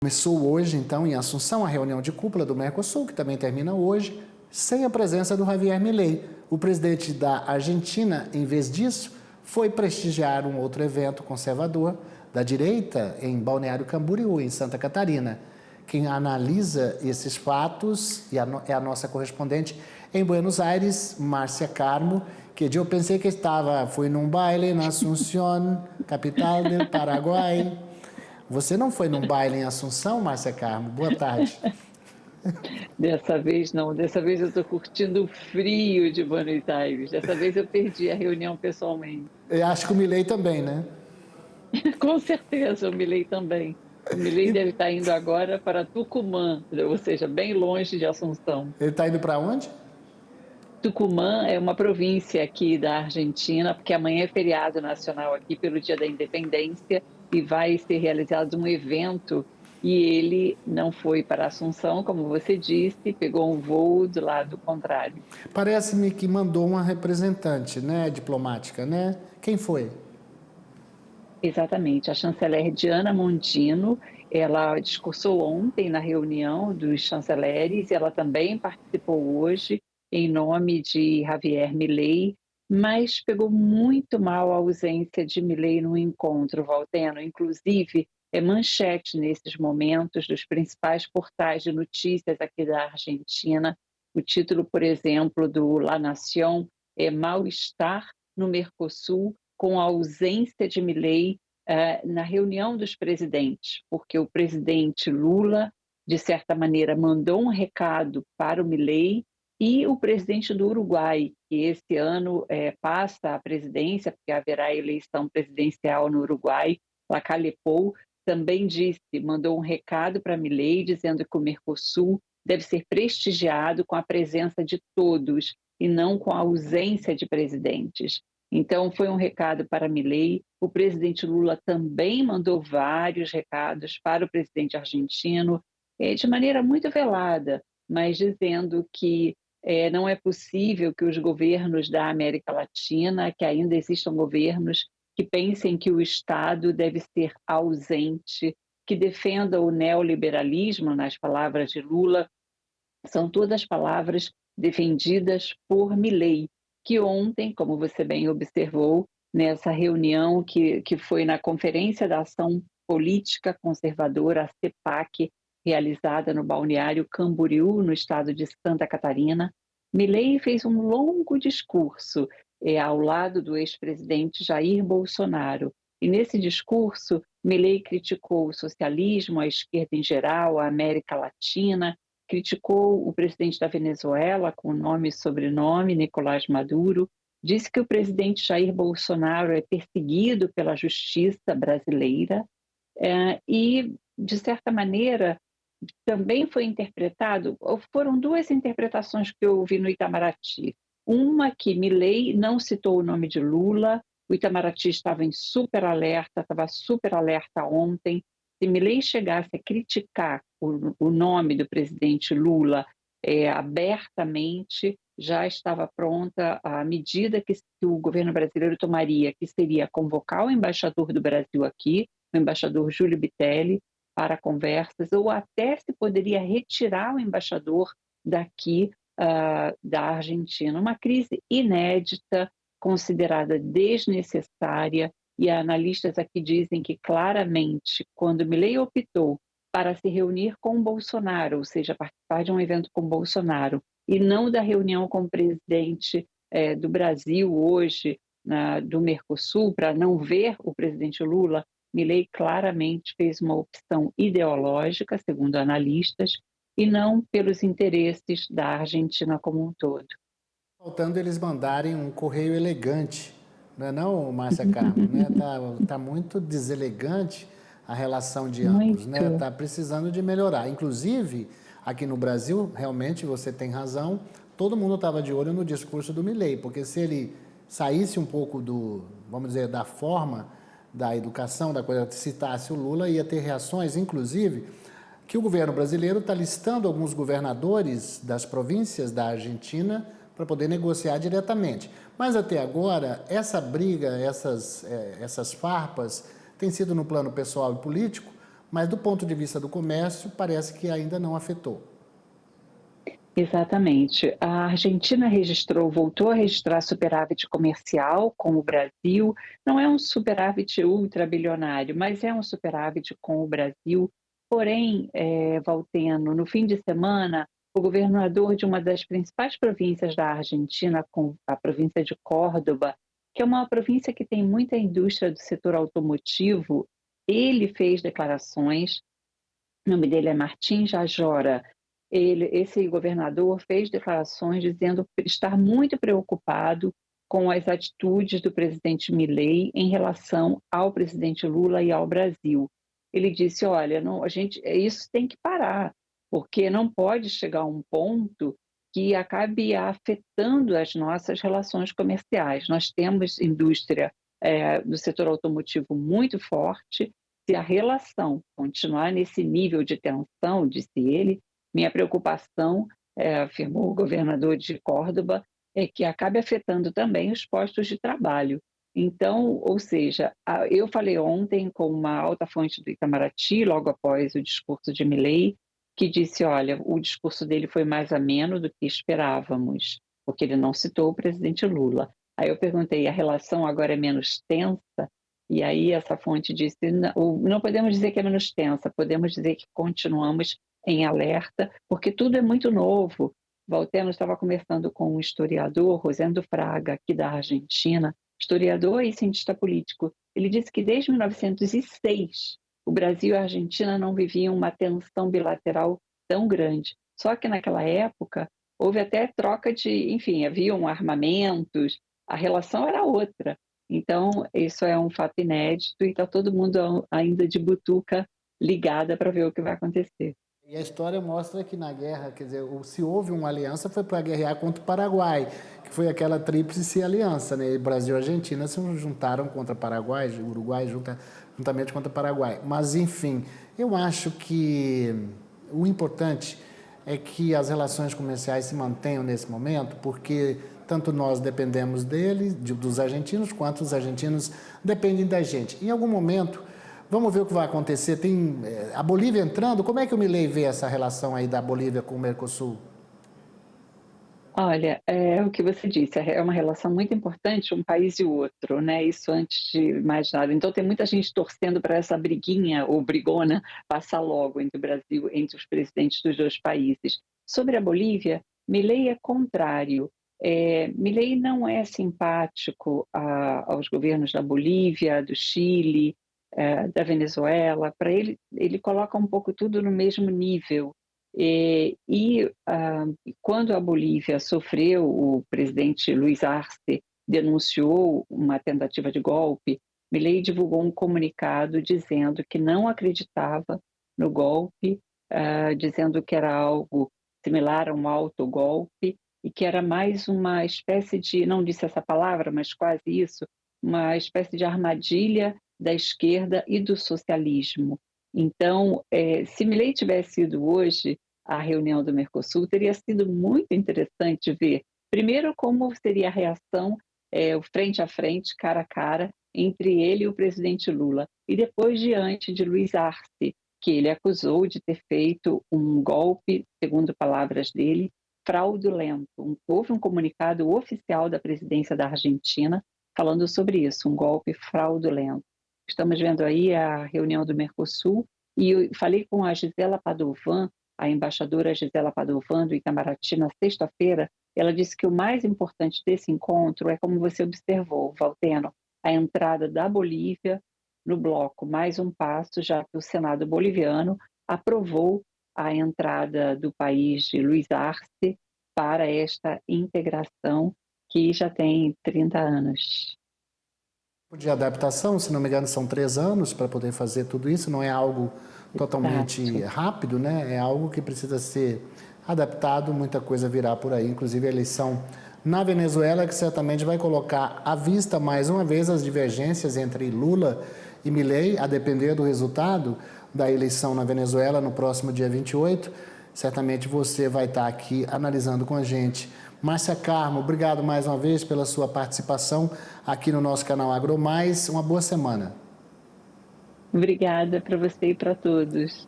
Começou hoje, então, em Assunção, a reunião de cúpula do Mercosul, que também termina hoje, sem a presença do Javier Milei. O presidente da Argentina, em vez disso, foi prestigiar um outro evento conservador da direita em Balneário Camboriú, em Santa Catarina. Quem analisa esses fatos é a nossa correspondente em Buenos Aires, Márcia Carmo, que eu pensei que fui num baile na Assunción, capital do Paraguai. Você não foi num baile em Assunção, Márcia Carmo? Boa tarde. Dessa vez não, dessa vez eu estou curtindo o frio de Buenos Aires. Dessa vez eu perdi a reunião pessoalmente. Eu acho que o Milei também, né? Com certeza, o Milei também. O Milei deve estar indo agora para Tucumã, ou seja, bem longe de Assunção. Ele está indo para onde? Tucumã é uma província aqui da Argentina, porque amanhã é feriado nacional aqui pelo Dia da Independência e vai ser realizado um evento e ele não foi para Assunção, como você disse, pegou um voo do lado contrário. Parece-me que mandou uma representante, né, diplomática, né? Quem foi? Exatamente, a chanceler Diana Mondino, ela discursou ontem na reunião dos chanceleres, ela também participou hoje em nome de Javier Milei, mas pegou muito mal a ausência de Milei no encontro, Valteno. Inclusive, é manchete nesses momentos dos principais portais de notícias aqui da Argentina. O título, por exemplo, do La Nación é Mal-estar no Mercosul com a ausência de Milei na reunião dos presidentes, porque o presidente Lula, de certa maneira, mandou um recado para o Milei e o presidente do Uruguai, que esse ano passa a presidência, porque haverá eleição presidencial no Uruguai, Lacalle Pou, também mandou um recado para Milei, dizendo que o Mercosul deve ser prestigiado com a presença de todos e não com a ausência de presidentes. Então, foi um recado para Milei. O presidente Lula também mandou vários recados para o presidente argentino, de maneira muito velada, mas dizendo que não é possível que os governos da América Latina, que ainda existam governos que pensem que o Estado deve ser ausente, que defenda o neoliberalismo, nas palavras de Lula, são todas palavras defendidas por Milei, que ontem, como você bem observou, nessa reunião que foi na Conferência da Ação Política Conservadora, a CEPAC, realizada no Balneário Camboriú, no estado de Santa Catarina, Milei fez um longo discurso ao lado do ex-presidente Jair Bolsonaro. E nesse discurso, Milei criticou o socialismo, a esquerda em geral, a América Latina, criticou o presidente da Venezuela, com nome e sobrenome, Nicolás Maduro, disse que o presidente Jair Bolsonaro é perseguido pela justiça brasileira e, de certa maneira, também foi interpretado, foram duas interpretações que eu ouvi no Itamaraty. Uma que Milei não citou o nome de Lula, o Itamaraty estava super alerta ontem. Se Milei chegasse a criticar o nome do presidente Lula abertamente, já estava pronta a medida que o governo brasileiro tomaria, que seria convocar o embaixador do Brasil aqui, o embaixador Júlio Bitelli, para conversas, ou até se poderia retirar o embaixador daqui da Argentina. Uma crise inédita, considerada desnecessária, e analistas aqui dizem que claramente, quando Milei optou para se reunir com Bolsonaro, ou seja, participar de um evento com Bolsonaro, e não da reunião com o presidente do Brasil hoje, do Mercosul, para não ver o presidente Lula, Milei claramente fez uma opção ideológica, segundo analistas, e não pelos interesses da Argentina como um todo. Faltando eles mandarem um correio elegante, não é não, Márcia Carmo? Né? Tá muito deselegante a relação de ambos, né? Muito. Tá precisando de melhorar. Inclusive, aqui no Brasil, realmente você tem razão, todo mundo estava de olho no discurso do Milei, porque se ele saísse um pouco vamos dizer, da forma da educação, da coisa, citasse o Lula, ia ter reações, inclusive, que o governo brasileiro está listando alguns governadores das províncias da Argentina para poder negociar diretamente. Mas até agora, essa briga, essas farpas, tem sido no plano pessoal e político, mas do ponto de vista do comércio, parece que ainda não afetou. Exatamente. A Argentina voltou a registrar superávit comercial com o Brasil. Não é um superávit ultrabilionário, mas é um superávit com o Brasil. Porém, Valteno, no fim de semana, o governador de uma das principais províncias da Argentina, a província de Córdoba, que é uma província que tem muita indústria do setor automotivo, ele fez declarações. O nome dele é Martim Jajora. Esse governador fez declarações dizendo estar muito preocupado com as atitudes do presidente Milei em relação ao presidente Lula e ao Brasil. Ele disse: olha, não, isso tem que parar, porque não pode chegar a um ponto que acabe afetando as nossas relações comerciais. Nós temos indústria do setor automotivo muito forte. Se a relação continuar nesse nível de tensão, disse ele, minha preocupação, afirmou o governador de Córdoba, é que acabe afetando também os postos de trabalho. Então, ou seja, eu falei ontem com uma alta fonte do Itamaraty, logo após o discurso de Milei, que disse, olha, o discurso dele foi mais ameno do que esperávamos, porque ele não citou o presidente Lula. Aí eu perguntei, a relação agora é menos tensa? E aí essa fonte disse, não podemos dizer que é menos tensa, podemos dizer que continuamos em alerta, porque tudo é muito novo. Valteno estava conversando com um historiador, Rosendo Fraga, aqui da Argentina, historiador e cientista político. Ele disse que desde 1906 o Brasil e a Argentina não viviam uma tensão bilateral tão grande. Só que naquela época houve até troca enfim, haviam armamentos, a relação era outra. Então, isso é um fato inédito e está todo mundo ainda de butuca ligada para ver o que vai acontecer. E a história mostra que na guerra, quer dizer, se houve uma aliança foi para guerrear contra o Paraguai, que foi aquela tríplice aliança, né? Brasil e Argentina se juntaram contra o Paraguai, o Uruguai juntamente contra o Paraguai. Mas, enfim, eu acho que o importante é que as relações comerciais se mantenham nesse momento, porque tanto nós dependemos dos argentinos, quanto os argentinos dependem da gente. Em algum momento, vamos ver o que vai acontecer. Tem a Bolívia entrando. Como é que o Milei vê essa relação aí da Bolívia com o Mercosul? Olha, é o que você disse, é uma relação muito importante, um país e o outro, né? Isso antes de mais nada. Então tem muita gente torcendo para essa briguinha ou brigona passar logo entre o Brasil, entre os presidentes dos dois países. Sobre a Bolívia, Milei é contrário. Milei não é simpático aos governos da Bolívia, do Chile, da Venezuela. Para ele coloca um pouco tudo no mesmo nível. Quando a Bolívia sofreu, o presidente Luiz Arce denunciou uma tentativa de golpe, Milei divulgou um comunicado dizendo que não acreditava no golpe, dizendo que era algo similar a um autogolpe e que era mais uma espécie de, não disse essa palavra, mas quase isso, uma espécie de armadilha da esquerda e do socialismo. Então, se Milei tivesse ido hoje à reunião do Mercosul, teria sido muito interessante ver, primeiro, como seria a reação, o frente a frente, cara a cara, entre ele e o presidente Lula, e depois diante de Luiz Arce, que ele acusou de ter feito um golpe, segundo palavras dele, fraudulento. Houve um comunicado oficial da presidência da Argentina falando sobre isso, um golpe fraudulento. Estamos vendo aí a reunião do Mercosul e eu falei com a Gisela Padovan, a embaixadora Gisela Padovan do Itamaraty na sexta-feira. Ela disse que o mais importante desse encontro é, como você observou, Valteno, a entrada da Bolívia no bloco, mais um passo, já que o Senado boliviano aprovou a entrada do país de Luiz Arce para esta integração que já tem 30 anos. De adaptação, se não me engano, são 3 anos para poder fazer tudo isso, não é algo totalmente rápido, né? É algo que precisa ser adaptado, muita coisa virá por aí, inclusive a eleição na Venezuela, que certamente vai colocar à vista mais uma vez as divergências entre Lula e Milei, a depender do resultado da eleição na Venezuela no próximo dia 28. Certamente você vai estar aqui analisando com a gente. Márcia Carmo, obrigado mais uma vez pela sua participação aqui no nosso canal AgroMais. Uma boa semana. Obrigada para você e para todos.